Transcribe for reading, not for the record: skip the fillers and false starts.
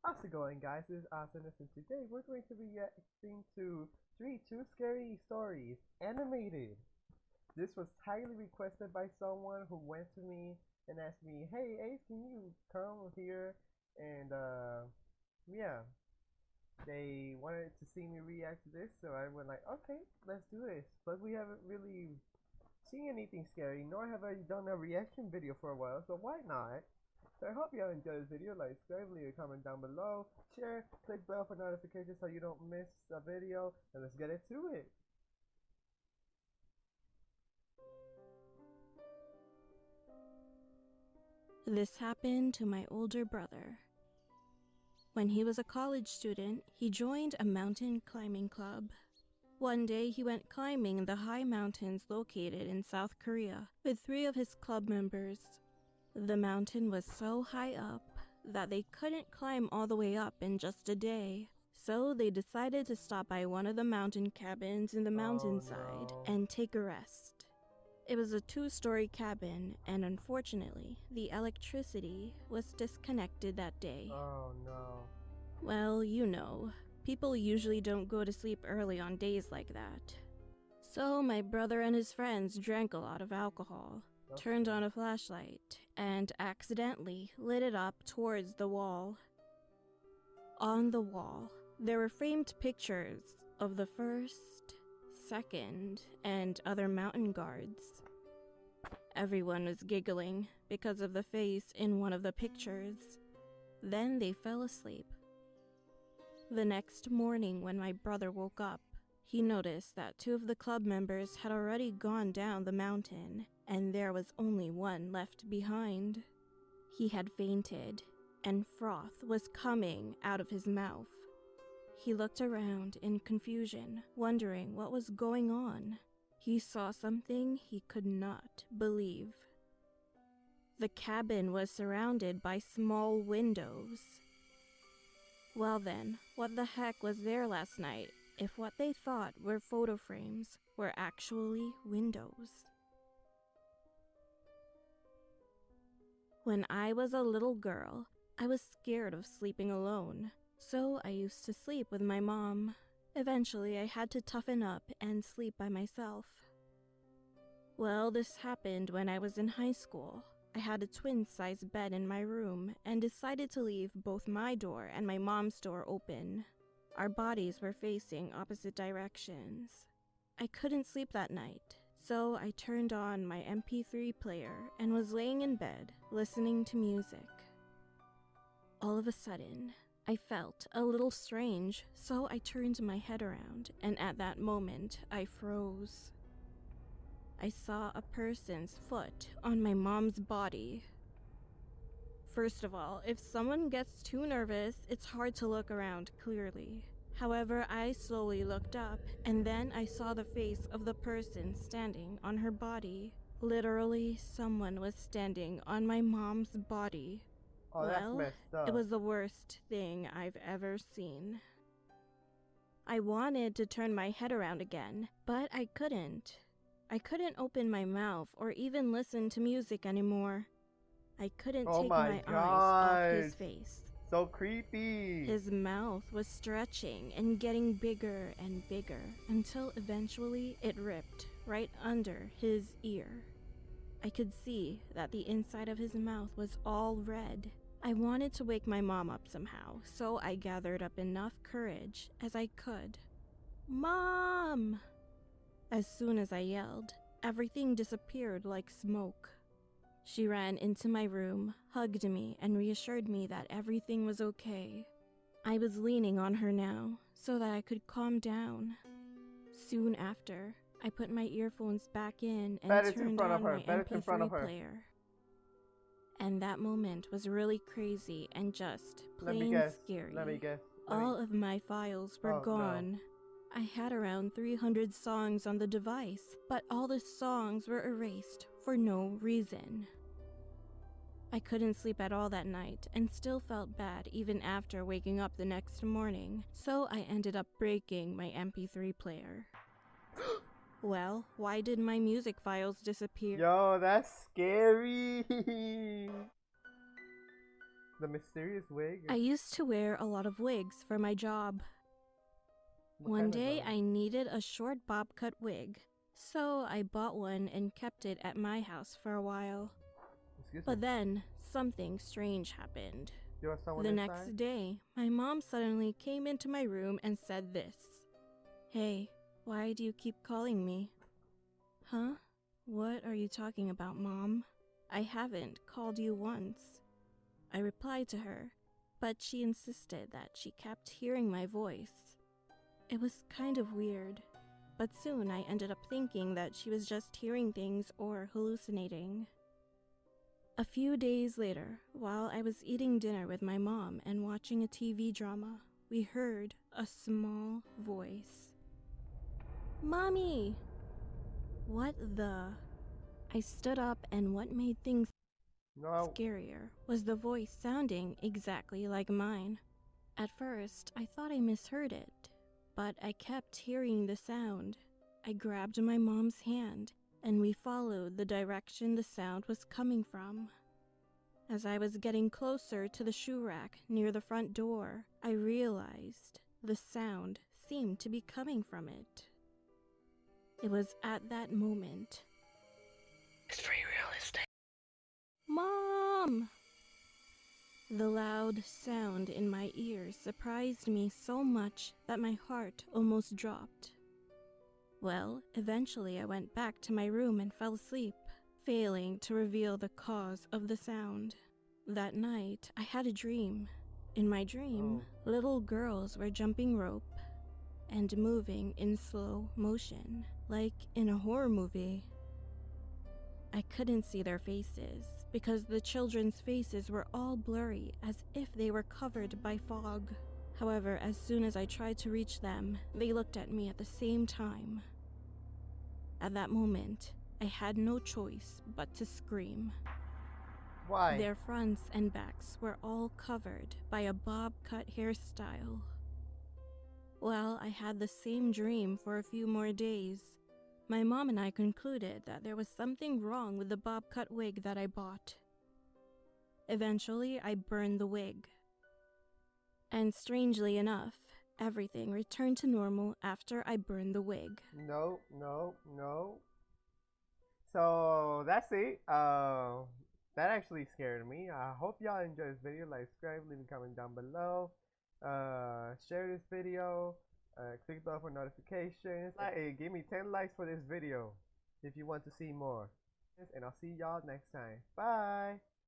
How's it going, guys? This is Awesomeness, and today we're going to be reacting to Too Scary Stories animated. This was highly requested by someone who went to me and asked me, "Hey, Ace, can you come here?" And yeah, they wanted to see me react to this, so I went like, "Okay, let's do this." But we haven't really seen anything scary, nor have I done a reaction video for a while, so why not? So I hope y'all enjoy this video. Like, subscribe, leave a comment down below, share, click bell for notifications so you don't miss a video, and let's get into it. This happened to my older brother. When he was a college student, he joined a mountain climbing club. One day, he went climbing in the high mountains located in South Korea with 3 of his club members. The mountain was so high up that they couldn't climb all the way up in just a day. So they decided to stop by one of the mountain cabins in the mountainside and take a rest. It was a 2-story cabin, and unfortunately, the electricity was disconnected that day. Oh no. Well, you know, people usually don't go to sleep early on days like that. So my brother and his friends drank a lot of alcohol, turned on a flashlight, and accidentally lit it up towards the wall. On the wall, there were framed pictures of the 1st, 2nd, and other mountain guards. Everyone was giggling because of the face in one of the pictures. Then they fell asleep. The next morning, when my brother woke up, he noticed that 2 of the club members had already gone down the mountain, and there was only one left behind. He had fainted, and froth was coming out of his mouth. He looked around in confusion, wondering what was going on. He saw something he could not believe. The cabin was surrounded by small windows. Well then, what the heck was there last night if what they thought were photo frames were actually windows? When I was a little girl, I was scared of sleeping alone, so I used to sleep with my mom. Eventually, I had to toughen up and sleep by myself. Well, this happened when I was in high school. I had a twin-size bed in my room and decided to leave both my door and my mom's door open. Our bodies were facing opposite directions. I couldn't sleep that night, so I turned on my MP3 player and was laying in bed, listening to music. All of a sudden, I felt a little strange, so I turned my head around, and at that moment, I froze. I saw a person's foot on my mom's body. First of all, if someone gets too nervous, it's hard to look around clearly. However, I slowly looked up, and then I saw the face of the person standing on her body. Literally, someone was standing on my mom's body. Oh, that's messed up. It was the worst thing I've ever seen. I wanted to turn my head around again, but I couldn't. I couldn't open my mouth or even listen to music anymore. I couldn't take my eyes off his face. So creepy. His mouth was stretching and getting bigger and bigger until eventually it ripped right under his ear. I could see that the inside of his mouth was all red. I wanted to wake my mom up somehow, so I gathered up enough courage as I could. "Mom!" As soon as I yelled, everything disappeared like smoke. She ran into my room, hugged me, and reassured me that everything was okay. I was leaning on her now, so that I could calm down. Soon after, I put my earphones back in and turned on my MP3 player. And that moment was really crazy and just plain scary. Let me guess. All of my files were gone. No. I had around 300 songs on the device, but all the songs were erased for no reason. I couldn't sleep at all that night and still felt bad even after waking up the next morning, so I ended up breaking my MP3 player. Well, why did my music files disappear? Yo, that's scary. The mysterious wig? I used to wear a lot of wigs for my job. What One kind of day those? I needed a short bob cut wig, so I bought one and kept it at my house for a while. Excuse But me. then something strange happened. There was someone The inside? next day, my mom suddenly came into my room and said this. Hey, why do you keep calling me? Huh? What are you talking about, Mom? I haven't called you once. I replied to her, but she insisted that she kept hearing my voice. It was kind of weird, but soon I ended up thinking that she was just hearing things or hallucinating. A few days later, while I was eating dinner with my mom and watching a TV drama, we heard a small voice. Mommy! What the? I stood up, and what made things No. scarier was the voice sounding exactly like mine. At first, I thought I misheard it, but I kept hearing the sound. I grabbed my mom's hand, and we followed the direction the sound was coming from. As I was getting closer to the shoe rack near the front door, I realized the sound seemed to be coming from it. It was at that moment. It's very realistic. Mom! The loud sound in my ears surprised me so much that my heart almost dropped. Well, eventually I went back to my room and fell asleep, failing to reveal the cause of the sound. That night, I had a dream. In my dream, little girls were jumping rope and moving in slow motion, like in a horror movie. I couldn't see their faces because the children's faces were all blurry as if they were covered by fog. However, as soon as I tried to reach them, they looked at me at the same time. At that moment, I had no choice but to scream. Why? Their fronts and backs were all covered by a bob cut hairstyle. Well, I had the same dream for a few more days. My mom and I concluded that there was something wrong with the bob cut wig that I bought. Eventually, I burned the wig. And strangely enough, everything returned to normal after I burned the wig. No. So that's it. That actually scared me. I hope y'all enjoyed this video. Like, subscribe, leave a comment down below. Share this video. Click the bell for notifications. Give me 10 likes for this video if you want to see more. And I'll see y'all next time. Bye.